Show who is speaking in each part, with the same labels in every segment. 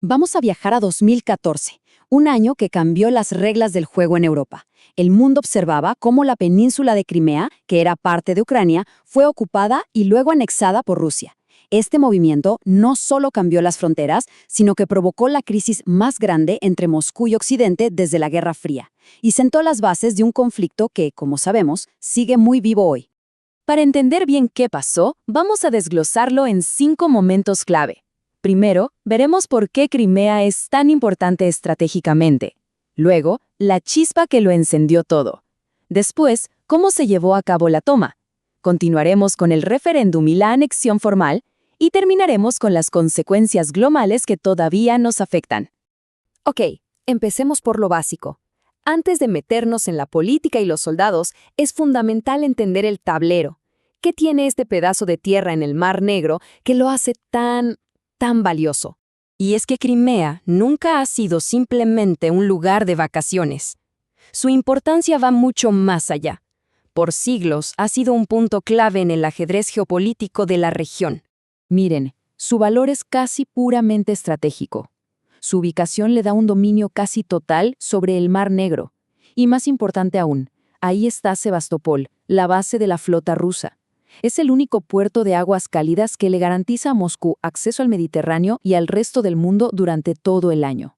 Speaker 1: Vamos a viajar a 2014, un año que cambió las reglas del juego en Europa. El mundo observaba cómo la península de Crimea, que era parte de Ucrania, fue ocupada y luego anexada por Rusia. Este movimiento no solo cambió las fronteras, sino que provocó la crisis más grande entre Moscú y Occidente desde la Guerra Fría, y sentó las bases de un conflicto que, como sabemos, sigue muy vivo hoy.
Speaker 2: Para entender bien qué pasó, vamos a desglosarlo en 5 momentos clave. Primero, veremos por qué Crimea es tan importante estratégicamente. Luego, la chispa que lo encendió todo. Después, cómo se llevó a cabo la toma. Continuaremos con el referéndum y la anexión formal, y terminaremos con las consecuencias globales que todavía nos afectan.
Speaker 3: Ok, empecemos por lo básico. Antes de meternos en la política y los soldados, es fundamental entender el tablero. ¿Qué tiene este pedazo de tierra en el Mar Negro que lo hace tan valioso?
Speaker 2: Y es que Crimea nunca ha sido simplemente un lugar de vacaciones. Su importancia va mucho más allá. Por siglos ha sido un punto clave en el ajedrez geopolítico de la región.
Speaker 1: Miren, su valor es casi puramente estratégico. Su ubicación le da un dominio casi total sobre el Mar Negro. Y más importante aún, ahí está Sebastopol, la base de la flota rusa. Es el único puerto de aguas cálidas que le garantiza a Moscú acceso al Mediterráneo y al resto del mundo durante todo el año.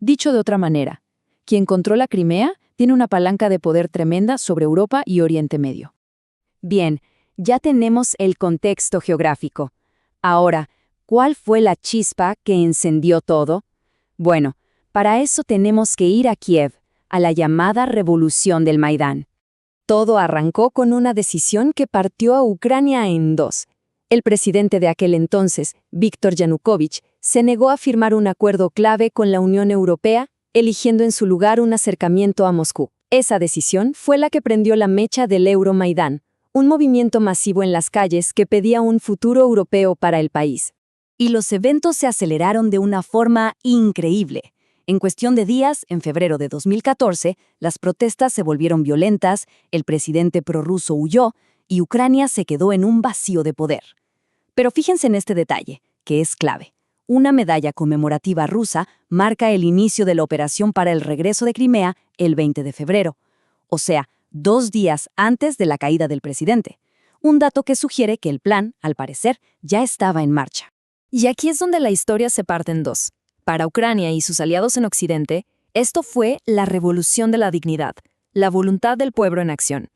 Speaker 1: Dicho de otra manera, quien controla Crimea tiene una palanca de poder tremenda sobre Europa y Oriente Medio.
Speaker 2: Bien, ya tenemos el contexto geográfico. Ahora, ¿cuál fue la chispa que encendió todo? Bueno, para eso tenemos que ir a Kiev, a la llamada Revolución del Maidán. Todo arrancó con una decisión que partió a Ucrania en dos. El presidente de aquel entonces, Víktor Yanukovych, se negó a firmar un acuerdo clave con la Unión Europea, eligiendo en su lugar un acercamiento a Moscú. Esa decisión fue la que prendió la mecha del Euromaidán, un movimiento masivo en las calles que pedía un futuro europeo para el país. Y los eventos se aceleraron de una forma increíble. En cuestión de días, en febrero de 2014, las protestas se volvieron violentas, el presidente prorruso huyó y Ucrania se quedó en un vacío de poder. Pero fíjense en este detalle, que es clave. Una medalla conmemorativa rusa marca el inicio de la operación para el regreso de Crimea el 20 de febrero. O sea, 2 días antes de la caída del presidente. Un dato que sugiere que el plan, al parecer, ya estaba en marcha.
Speaker 3: Y aquí es donde la historia se parte en dos. Para Ucrania y sus aliados en Occidente, esto fue la revolución de la dignidad, la voluntad del pueblo en acción.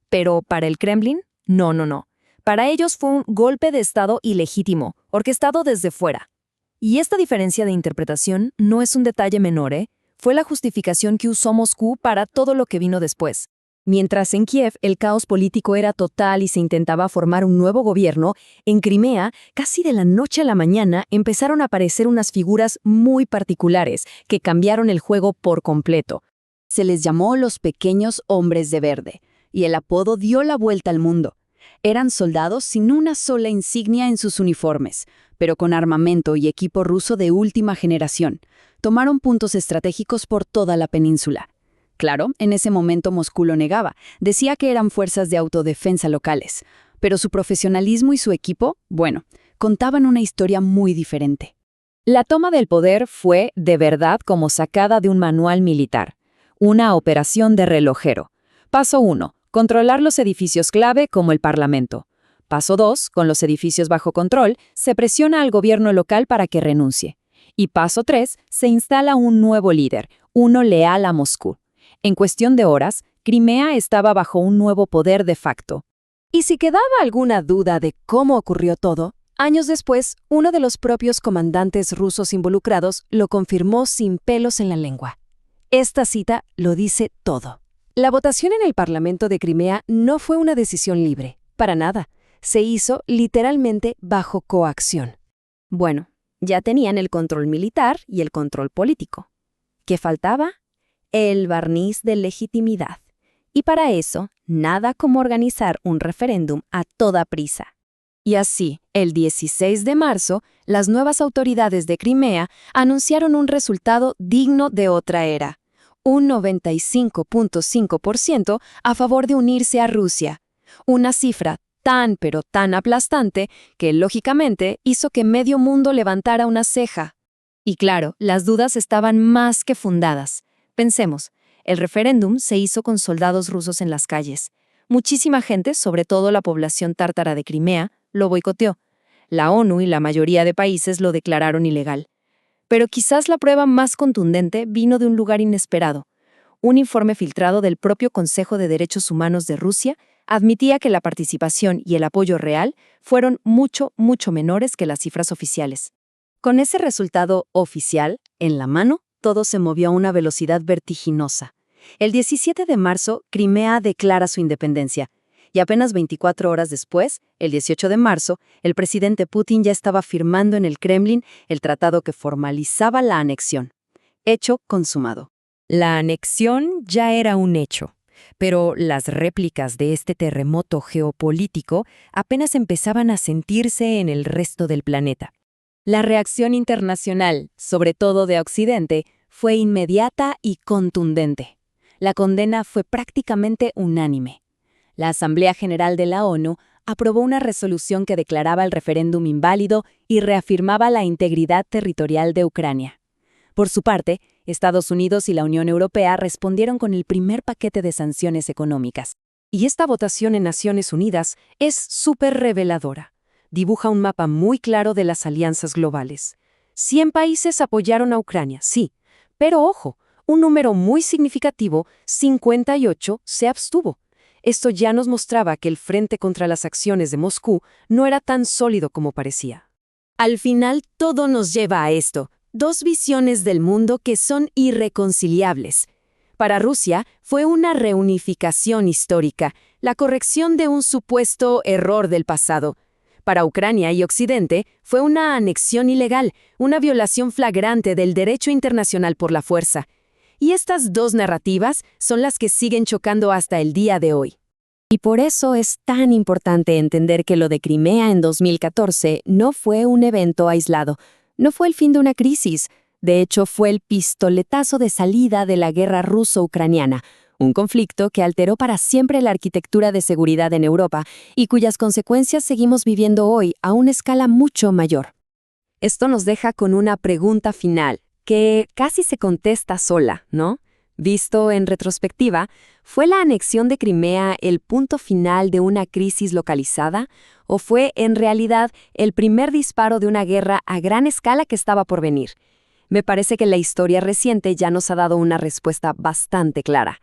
Speaker 3: Pero para el Kremlin, no. Para ellos fue un golpe de Estado ilegítimo, orquestado desde fuera. Y esta diferencia de interpretación no es un detalle menor, fue la justificación que usó Moscú para todo lo que vino después.
Speaker 2: Mientras en Kiev el caos político era total y se intentaba formar un nuevo gobierno, en Crimea, casi de la noche a la mañana, empezaron a aparecer unas figuras muy particulares que cambiaron el juego por completo. Se les llamó los pequeños hombres de verde, y el apodo dio la vuelta al mundo. Eran soldados sin una sola insignia en sus uniformes, pero con armamento y equipo ruso de última generación. Tomaron puntos estratégicos por toda la península. Claro, en ese momento Moscú lo negaba, decía que eran fuerzas de autodefensa locales, pero su profesionalismo y su equipo, contaban una historia muy diferente. La toma del poder fue, de verdad, como sacada de un manual militar, una operación de relojero. Paso 1, controlar los edificios clave como el Parlamento. Paso 2, con los edificios bajo control, se presiona al gobierno local para que renuncie. Y paso 3, se instala un nuevo líder, uno leal a Moscú. En cuestión de horas, Crimea estaba bajo un nuevo poder de facto. Y si quedaba alguna duda de cómo ocurrió todo, años después, uno de los propios comandantes rusos involucrados lo confirmó sin pelos en la lengua. Esta cita lo dice todo. La votación en el Parlamento de Crimea no fue una decisión libre, para nada. Se hizo literalmente bajo coacción. Bueno, ya tenían el control militar y el control político. ¿Qué faltaba? El barniz de legitimidad. Y para eso, nada como organizar un referéndum a toda prisa. Y así, el 16 de marzo, las nuevas autoridades de Crimea anunciaron un resultado digno de otra era. Un 95.5% a favor de unirse a Rusia. Una cifra tan pero tan aplastante que, lógicamente, hizo que medio mundo levantara una ceja.
Speaker 3: Y claro, las dudas estaban más que fundadas. Pensemos, el referéndum se hizo con soldados rusos en las calles. Muchísima gente, sobre todo la población tártara de Crimea, lo boicoteó. La ONU y la mayoría de países lo declararon ilegal. Pero quizás la prueba más contundente vino de un lugar inesperado. Un informe filtrado del propio Consejo de Derechos Humanos de Rusia admitía que la participación y el apoyo real fueron mucho menores que las cifras oficiales.
Speaker 2: Con ese resultado oficial en la mano, todo se movió a una velocidad vertiginosa. El 17 de marzo, Crimea declara su independencia. Y apenas 24 horas después, el 18 de marzo, el presidente Putin ya estaba firmando en el Kremlin el tratado que formalizaba la anexión. Hecho consumado.
Speaker 4: La anexión ya era un hecho, pero las réplicas de este terremoto geopolítico apenas empezaban a sentirse en el resto del planeta.
Speaker 2: La reacción internacional, sobre todo de Occidente, fue inmediata y contundente. La condena fue prácticamente unánime. La Asamblea General de la ONU aprobó una resolución que declaraba el referéndum inválido y reafirmaba la integridad territorial de Ucrania. Por su parte, Estados Unidos y la Unión Europea respondieron con el primer paquete de sanciones económicas. Y esta votación en Naciones Unidas es súper reveladora. Dibuja un mapa muy claro de las alianzas globales. 100 países apoyaron a Ucrania, sí, pero ojo, un número muy significativo, 58, se abstuvo. Esto ya nos mostraba que el frente contra las acciones de Moscú no era tan sólido como parecía. Al final, todo nos lleva a esto, dos visiones del mundo que son irreconciliables. Para Rusia, fue una reunificación histórica, la corrección de un supuesto error del pasado. Para Ucrania y Occidente, fue una anexión ilegal, una violación flagrante del derecho internacional por la fuerza. Y estas dos narrativas son las que siguen chocando hasta el día de hoy. Y por eso es tan importante entender que lo de Crimea en 2014 no fue un evento aislado, no fue el fin de una crisis. De hecho, fue el pistoletazo de salida de la guerra ruso-ucraniana, un conflicto que alteró para siempre la arquitectura de seguridad en Europa y cuyas consecuencias seguimos viviendo hoy a una escala mucho mayor. Esto nos deja con una pregunta final, que casi se contesta sola, ¿no? Visto en retrospectiva, ¿fue la anexión de Crimea el punto final de una crisis localizada? ¿O fue, en realidad, el primer disparo de una guerra a gran escala que estaba por venir? Me parece que la historia reciente ya nos ha dado una respuesta bastante clara.